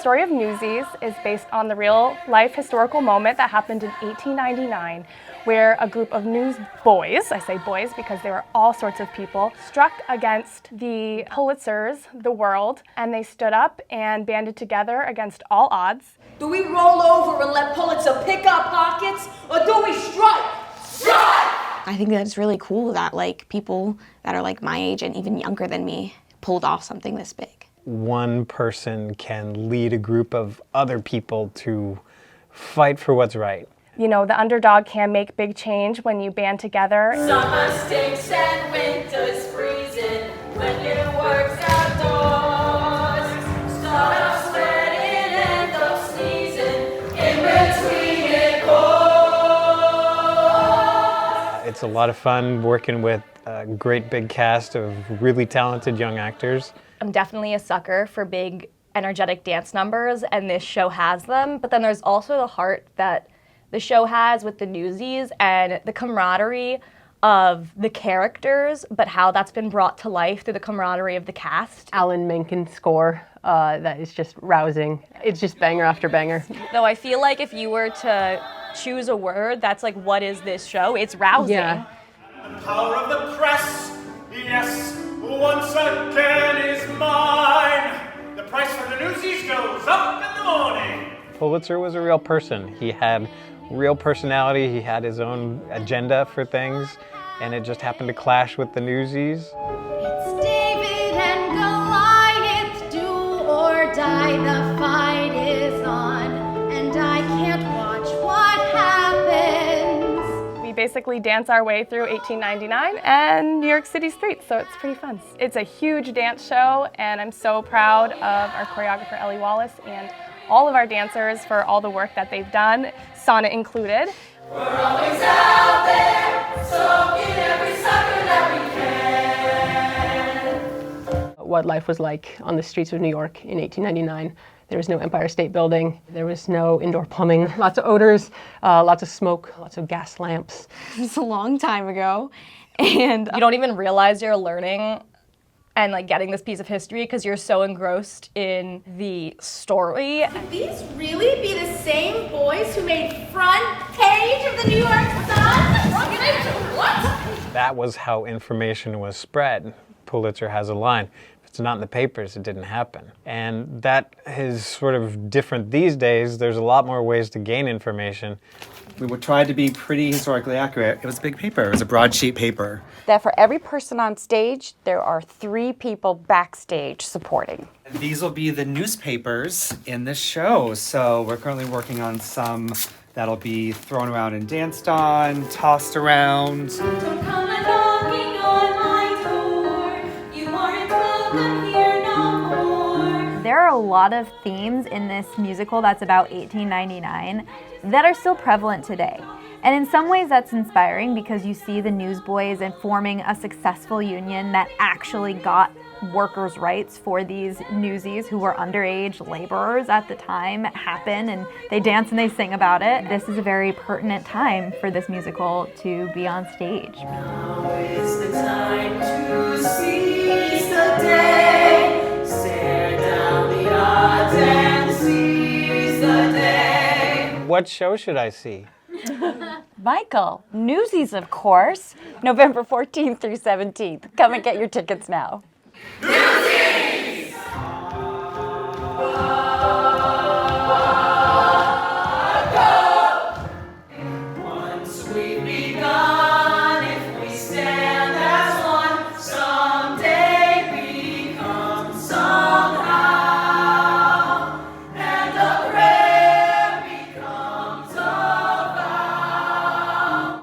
story of Newsies is based on the real-life historical moment that happened in 1899, where a group of newsboys, I say boys because they were all sorts of people, struck against the Pulitzers, the world, and they stood up and banded together against all odds. Do we roll over and let Pulitzer pick our pockets, or do we strike? Strike! I think that it's really cool that people that are my age and even younger than me pulled off something this big. One person can lead a group of other people to fight for what's right. You know, the underdog can make big change when you band together. Summer stinks and winter's freezing when you work's outdoors. Start off sweating, end up sneezing, in between it goes. It's a lot of fun working with a great big cast of really talented young actors. I'm definitely a sucker for big, energetic dance numbers, and this show has them. But then there's also the heart that the show has with the Newsies and the camaraderie of the characters, but how that's been brought to life through the camaraderie of the cast. Alan Menken's score, that is just rousing. It's just banger after banger. Though I feel like if you were to choose a word that's what is this show, it's rousing. Yeah. The power of the press, yes, once again is mine. The price for the Newsies goes up in the morning. Pulitzer was a real person. He had real personality, he had his own agenda for things, and it just happened to clash with the Newsies. It's David and Goliath, do or die, the fight is on, and I can't watch what happens. We basically dance our way through 1899 and New York City streets, so it's pretty fun. It's a huge dance show, and I'm so proud of our choreographer, Ellie Wallace, and all of our dancers for all the work that they've done, Sonnet included. We're always out there, soaking every sucker that we can. What life was like on the streets of New York in 1899. There was no Empire State Building. There was no indoor plumbing. Lots of odors, lots of smoke, lots of gas lamps. It's a long time ago. And You don't even realize you're learning and getting this piece of history because you're so engrossed in the story. Could these really be the same boys who made front page of the New York Sun? What? That was how information was spread. Pulitzer has a line, if it's not in the papers, it didn't happen. And that is sort of different these days. There's a lot more ways to gain information. We would try to be pretty historically accurate. It was big paper. It was a broadsheet paper. That for every person on stage, there are 3 people backstage supporting. These will be the newspapers in the show. So we're currently working on some that'll be thrown around and danced on, tossed around. Don't come knocking on my door. You aren't welcome here no more. There are a lot of themes in this musical that's about 1899 that are still prevalent today. And in some ways that's inspiring because you see the newsboys and forming a successful union that actually got workers' rights for these newsies who were underage laborers at the time happen, and they dance and they sing about it. This is a very pertinent time for this musical to be on stage. Now is the time to seize the day. Stare down the odds and seize the day. What show should I see? Michael, Newsies, of course, November 14th through 17th. Come and get your tickets now. Newsies!